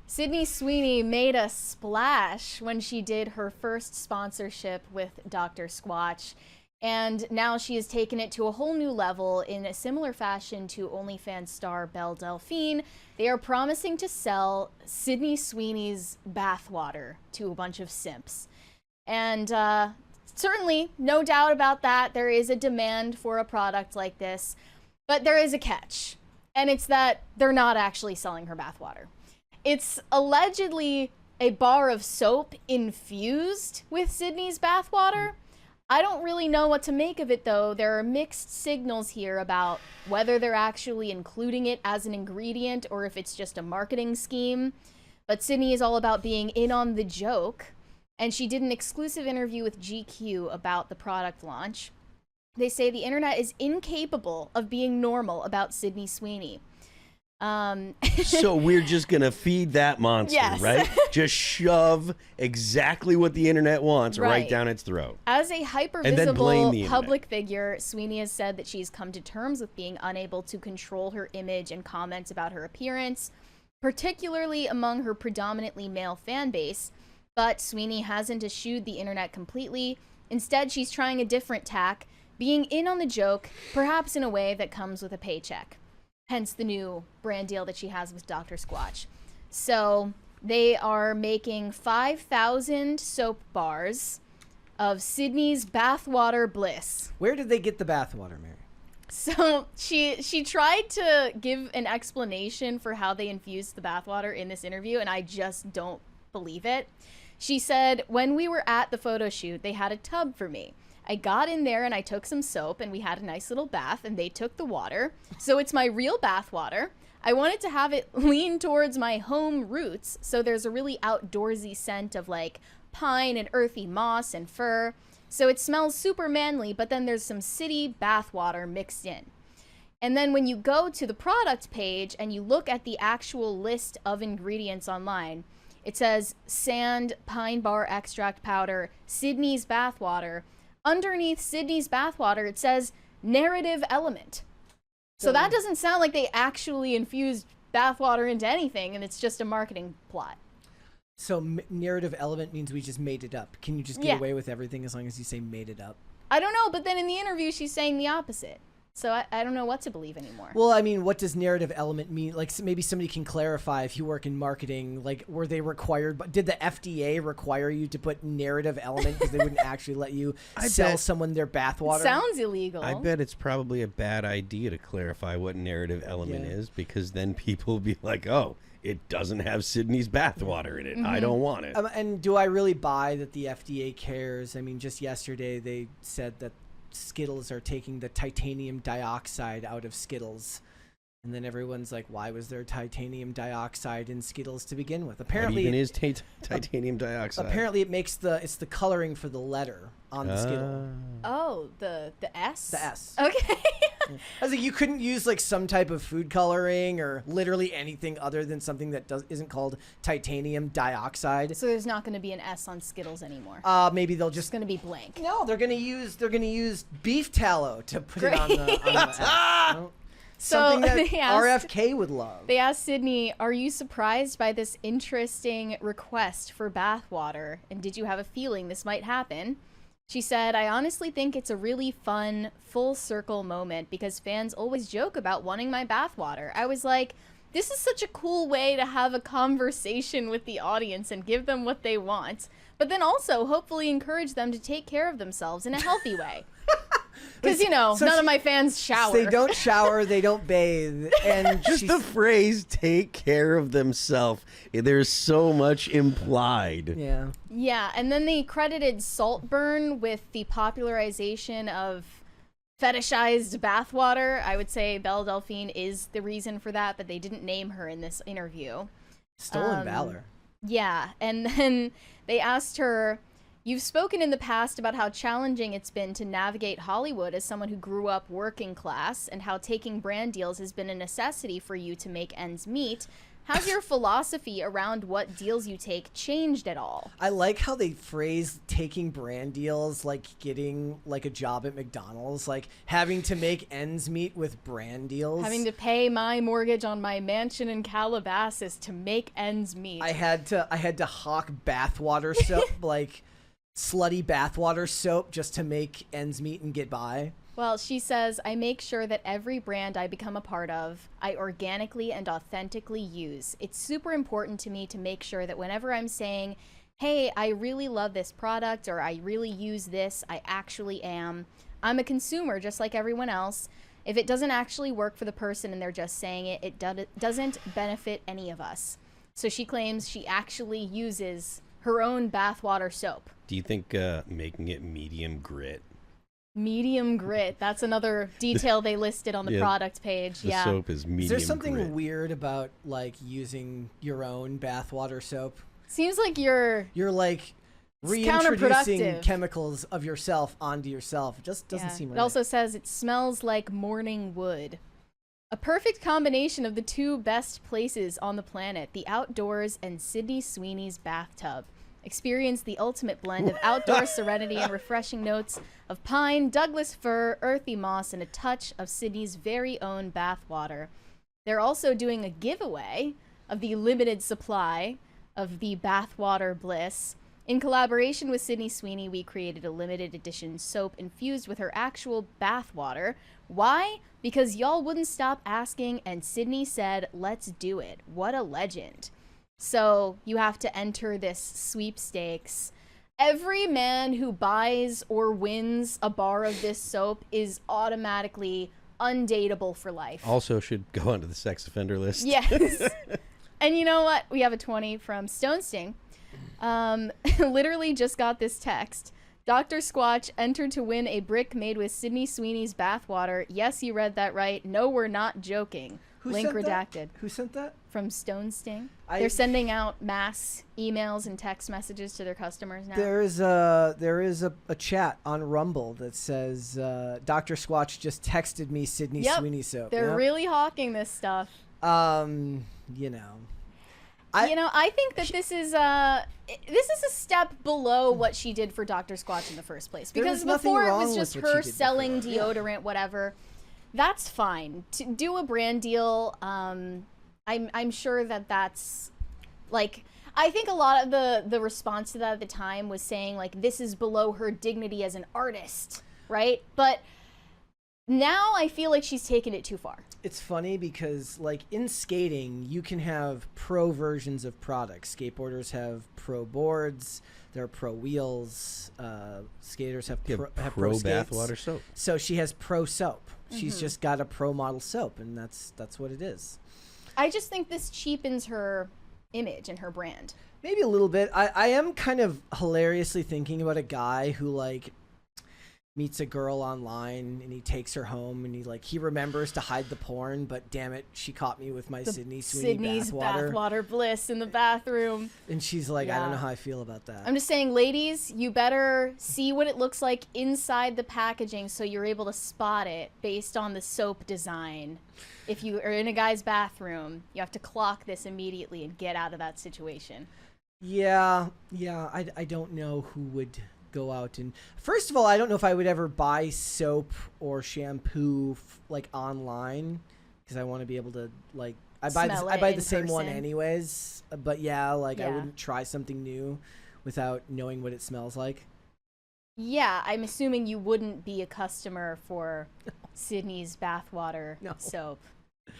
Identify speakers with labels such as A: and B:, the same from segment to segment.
A: Sydney Sweeney made a splash when she did her first sponsorship with Dr. Squatch, and now she has taken it to a whole new level in a similar fashion to OnlyFans star Belle Delphine. They are promising to sell Sydney Sweeney's bathwater to a bunch of simps. And certainly, no doubt about that, there is a demand for a product like this, but there is a catch, and it's that they're not actually selling her bathwater. It's allegedly a bar of soap infused with Sydney's bathwater. I don't really know what to make of it, though. There are mixed signals here about whether they're actually including it as an ingredient or if it's just a marketing scheme. But Sydney is all about being in on the joke, and she did an exclusive interview with GQ about the product launch. They say the internet is incapable of being normal about Sydney Sweeney.
B: So we're just gonna feed that monster,
A: yes.
B: Right? Just shove exactly what the internet wants right down its throat.
A: As a hyper-visible public figure, Sweeney has said that she's come to terms with being unable to control her image and comments about her appearance, particularly among her predominantly male fan base. But Sweeney hasn't eschewed the internet completely. Instead, she's trying a different tack, being in on the joke, perhaps in a way that comes with a paycheck. Hence the new brand deal that she has with Dr. Squatch. So they are making 5,000 soap bars of Sydney's Bathwater Bliss.
C: Where did they get the bathwater, Mary?
A: So she tried to give an explanation for how they infused the bathwater in this interview, and I just don't believe it. She said, when we were at the photo shoot, they had a tub for me. I got in there and I took some soap and we had a nice little bath and they took the water. So it's my real bath water. I wanted to have it lean towards my home roots. So there's a really outdoorsy scent of like pine and earthy moss and fir. So it smells super manly, but then there's some city bath water mixed in. And then when you go to the product page and you look at the actual list of ingredients online, it says sand, pine bar extract powder, Sydney's bathwater. Underneath Sydney's bathwater, it says narrative element. So that doesn't sound like they actually infused bathwater into anything, and it's just a marketing plot.
C: So narrative element means we just made it up. Can you just get away with everything as long as you say made it up?
A: I don't know, but then in the interview, she's saying the opposite. So I don't know what to believe anymore.
C: Well, I mean, what does narrative element mean? Like, maybe somebody can clarify if you work in marketing. Like, were they required? But did the FDA require you to put narrative element because they wouldn't actually let you sell someone their bathwater?
A: Sounds illegal.
B: I bet it's probably a bad idea to clarify what narrative element is, because then people will be like, oh, it doesn't have Sydney's bathwater in it. I don't want it.
C: And do I really buy that the FDA cares? I mean, just yesterday they said that Skittles are taking the titanium dioxide out of Skittles, and then everyone's like, why was there titanium dioxide in Skittles to begin with? Apparently
B: what even is titanium dioxide?
C: Apparently it's the coloring for the letter on the Skittle.
A: Oh, the S?
C: The S.
A: Okay.
C: I was like, you couldn't use like some type of food coloring or literally anything other than something that isn't called titanium dioxide.
A: So there's not going to be an S on Skittles anymore.
C: Maybe they'll just
A: going to be blank.
C: No, they're gonna use beef tallow to put it on the S. No? Something that RFK would love.
A: They asked Sydney, are you surprised by this interesting request for bathwater? And did you have a feeling this might happen? She said, I honestly think it's a really fun, full circle moment because fans always joke about wanting my bathwater. I was like, this is such a cool way to have a conversation with the audience and give them what they want, but then also hopefully encourage them to take care of themselves in a healthy way. Because, none of my fans shower.
C: They don't shower, they don't bathe. And
B: just the phrase, take care of themselves. There's so much implied.
C: Yeah.
A: Yeah, and then they credited Saltburn with the popularization of fetishized bathwater. I would say Belle Delphine is the reason for that, but they didn't name her in this interview.
C: Stolen valor.
A: Yeah, and then they asked her, you've spoken in the past about how challenging it's been to navigate Hollywood as someone who grew up working class and how taking brand deals has been a necessity for you to make ends meet. Has your philosophy around what deals you take changed at all?
C: I like how they phrase taking brand deals like getting like a job at McDonald's, like having to make ends meet with brand deals.
A: Having to pay my mortgage on my mansion in Calabasas to make ends meet.
C: I had to hawk bathwater soap, like slutty bathwater soap, just to make ends meet and get by.
A: Well, she says, I make sure that every brand I become a part of, I organically and authentically use. It's super important to me to make sure that whenever I'm saying, hey, I really love this product or I really use this, I actually am. I'm a consumer just like everyone else. If it doesn't actually work for the person and they're just saying it, it doesn't benefit any of us. So she claims she actually uses her own bathwater soap.
B: Do you think making it medium grit?
A: Medium grit. That's another detail they listed on the product page.
B: The soap is medium grit.
C: Is there something weird about like using your own bathwater soap?
A: Seems like you're
C: like reintroducing chemicals of yourself onto yourself. It just doesn't seem right.
A: It also says it smells like morning wood. A perfect combination of the two best places on the planet, the outdoors and Sydney Sweeney's bathtub. Experience the ultimate blend of outdoor serenity and refreshing notes of pine, Douglas fir, earthy moss, and a touch of Sydney's very own bathwater. They're also doing a giveaway of the limited supply of the Bathwater Bliss. In collaboration with Sydney Sweeney, we created a limited edition soap infused with her actual bathwater. Why? Because y'all wouldn't stop asking, and Sydney said, let's do it. What a legend. So you have to enter this sweepstakes. Every man who buys or wins a bar of this soap is automatically undateable for life.
B: Also should go onto the sex offender list.
A: Yes. And you know what? We have a 20 from Stone Sting. Literally just got this text. Dr. Squatch entered to win a brick made with Sydney Sweeney's bathwater. Yes, you read that right. No, we're not joking. Link redacted.
C: That? Who sent that?
A: From Stone Sting. They're sending out mass emails and text messages to their customers now.
C: There is a chat on Rumble that says Dr. Squatch just texted me Sydney Sweeney soap.
A: They're really hawking this stuff.
C: You know.
A: I think that this is a step below what she did for Dr. Squatch in the first place. Because before it was just her selling deodorant, whatever. That's fine. To do a brand deal, I'm sure that's like, I think a lot of the response to that at the time was saying like, this is below her dignity as an artist, right? But now I feel like she's taken it too far.
C: It's funny because like in skating, you can have pro versions of products. Skateboarders have pro boards. There are pro wheels. Skaters have pro
B: bathwater soap.
C: So she has pro soap. She's just got a pro model soap, and that's what it is.
A: I just think this cheapens her image and her brand.
C: Maybe a little bit. I am kind of hilariously thinking about a guy who like meets a girl online and he takes her home and he remembers to hide the porn, but damn it, she caught me with my Sydney's
A: bathwater bliss in the bathroom.
C: And she's like, I don't know how I feel about that.
A: I'm just saying, ladies, you better see what it looks like inside the packaging so you're able to spot it based on the soap design. If you are in a guy's bathroom, you have to clock this immediately and get out of that situation.
C: Yeah, I don't know who would go out and, first of all, I don't know if I would ever buy soap or shampoo like online, because I want to be able to like I buy the same one anyways, but I wouldn't try something new without knowing what it smells like.
A: Yeah, I'm assuming you wouldn't be a customer for Sydney's bathwater soap.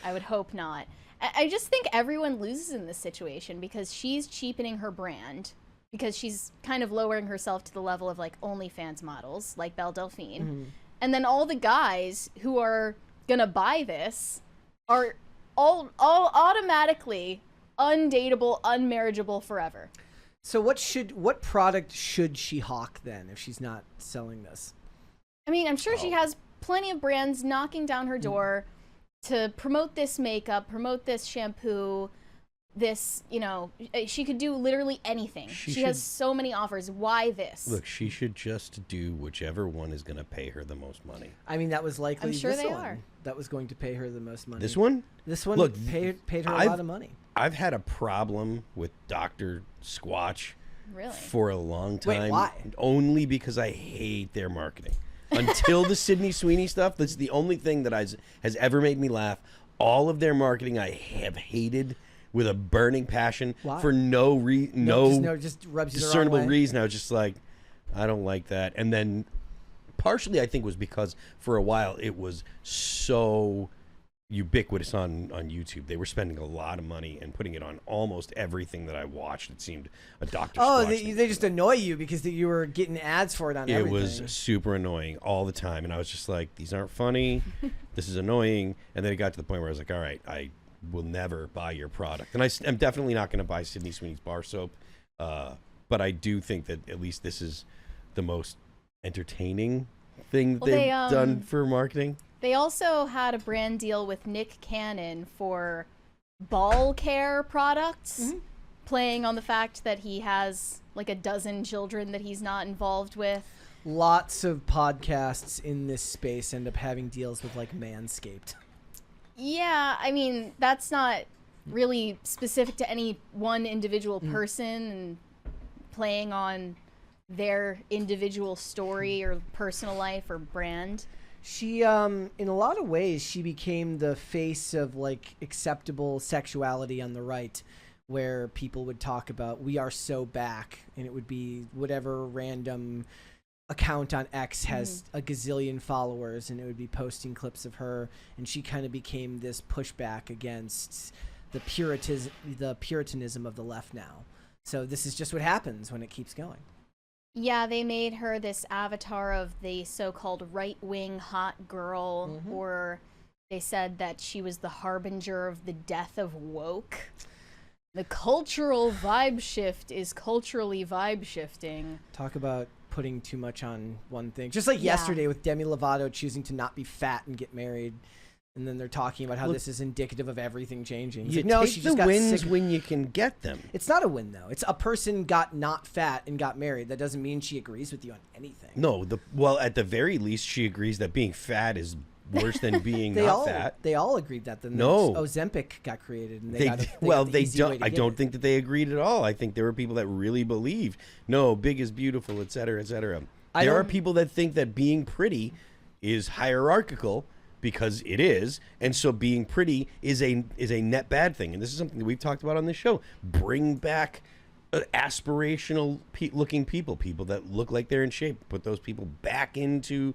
A: I would hope not. I just think everyone loses in this situation because she's cheapening her brand, because she's kind of lowering herself to the level of like OnlyFans models like Belle Delphine. Mm-hmm. And then all the guys who are gonna buy this are all automatically undateable, unmarriageable forever.
C: So what product should she hawk then if she's not selling this?
A: I mean, I'm sure she has plenty of brands knocking down her door to promote this makeup, promote this shampoo, this, she could do literally anything. She has so many offers. Why this?
B: Look, she should just do whichever one is going to pay her the most money.
C: I mean, that was likely
A: I'm sure they are.
C: That was going to pay her the most money.
B: This one?
C: This one paid her a lot of money.
B: I've had a problem with Dr. Squatch
A: Really?
B: for a long time.
C: Wait, why?
B: Only because I hate their marketing. Until the Sydney Sweeney stuff, that's the only thing that has ever made me laugh. All of their marketing I have hated with a burning passion.
C: Why?
B: For no
C: just rubs you the wrong
B: discernible
C: way.
B: reason. I was just like, I don't like that. And then partially I think was because for a while it was so ubiquitous on YouTube. They were spending a lot of money and putting it on almost everything that I watched. It seemed a Dr.
C: Oh,
B: Squatch
C: they just annoy you because you were getting ads for it on everything.
B: It was super annoying all the time, and I was just like, these aren't funny. This is annoying. And then it got to the point where I was like, all right, I will never buy your product. And I'm definitely not going to buy Sydney Sweeney's bar soap, but I do think that at least this is the most entertaining thing they've done for marketing.
A: They also had a brand deal with Nick Cannon for ball care products, playing on the fact that he has like a dozen children that he's not involved with.
C: Lots of podcasts in this space end up having deals with like Manscaped.
A: Yeah, I mean, that's not really specific to any one individual person and playing on their individual story or personal life or brand.
C: She, in a lot of ways, she became the face of like acceptable sexuality on the right, where people would talk about "we are so back," and it would be whatever random account on X has a gazillion followers, and it would be posting clips of her, and she kind of became this pushback against the puritanism of the left now. So this is just what happens when it keeps going.
A: Yeah, they made her this avatar of the so-called right-wing hot girl, or they said that she was the harbinger of the death of woke. The cultural vibe shift is culturally vibe shifting.
C: Talk about putting too much on one thing. Just like yesterday with Demi Lovato choosing to not be fat and get married. And then they're talking about how this is indicative of everything changing.
B: You
C: no,
B: take
C: she
B: the
C: just got
B: wins
C: sick.
B: when you can get them.
C: It's not a win, though. It's a person got not fat and got married. That doesn't mean she agrees with you on anything.
B: No, well, at the very least, she agrees that being fat is worse than being not fat.
C: They all agreed that. Then
B: No.
C: Ozempic got created, and
B: they don't. I don't think that they agreed at all. I think there were people that really believe no, big is beautiful, et cetera, et cetera. There are people that think that being pretty is hierarchical. Because it is, and so being pretty is a net bad thing, and this is something that we've talked about on this show. Bring back aspirational looking people that look like they're in shape. Put those people back into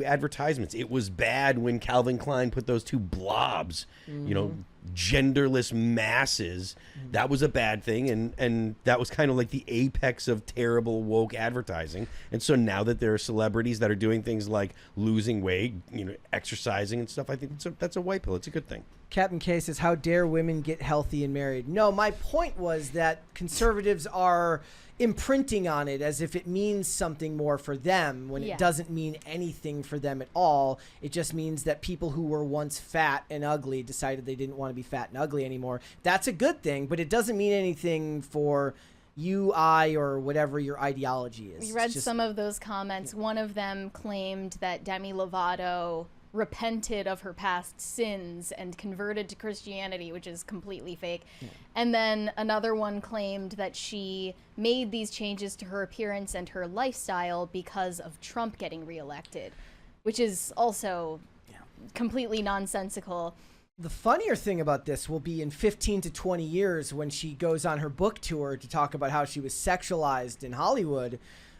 B: advertisements. It was bad when Calvin Klein put those two blobs, genderless masses. That was a bad thing, and that was kind of like the apex of terrible woke advertising. And so now that there are celebrities that are doing things like losing weight, exercising and stuff, I think that's a white pill. It's a good thing.
C: Captain K says, "How dare women get healthy and married?" No, my point was that conservatives are imprinting on it as if it means something more for them when it doesn't mean anything for them at all. It just means that people who were once fat and ugly decided they didn't want to be fat and ugly anymore. That's a good thing, but it doesn't mean anything for you, I, or whatever your ideology is.
A: We read some of those comments. One of them claimed that Demi Lovato repented of her past sins and converted to Christianity, which is completely fake. And then another one claimed that she made these changes to her appearance and her lifestyle because of Trump getting reelected, which is also completely nonsensical.
C: The funnier thing about this will be in 15 to 20 years when she goes on her book tour to talk about how she was sexualized in Hollywood.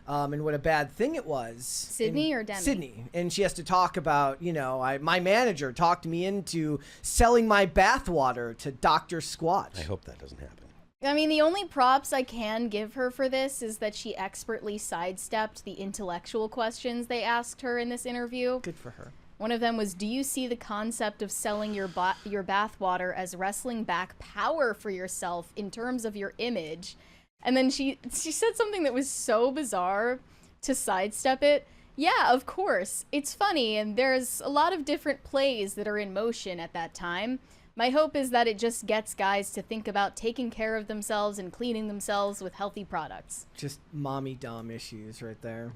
C: And what a bad thing it was.
A: Sydney or Demi?
C: Sydney. And she has to talk about, my manager talked me into selling my bathwater to Dr. Squatch.
B: I hope that doesn't happen.
A: I mean, the only props I can give her for this is that she expertly sidestepped the intellectual questions they asked her in this interview.
C: Good for her.
A: One of them was, do you see the concept of selling your bathwater as wrestling back power for yourself in terms of your image? And then she said something that was so bizarre to sidestep it. Yeah, of course. It's funny, and there's a lot of different plays that are in motion at that time. My hope is that it just gets guys to think about taking care of themselves and cleaning themselves with healthy products.
C: Just mommy dumb issues right there.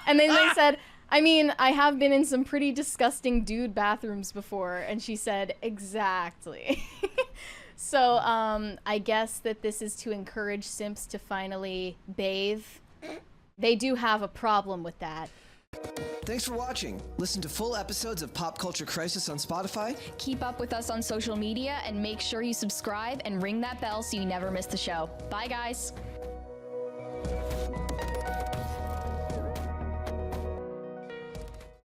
A: And then they said, I mean, I have been in some pretty disgusting dude bathrooms before. And she said, exactly. So I guess that this is to encourage simps to finally bathe. They do have a problem with that.
D: Thanks for watching. Listen to full episodes of Pop Culture Crisis on Spotify.
E: Keep up with us on social media and make sure you subscribe and ring that bell so you never miss the show. Bye, guys.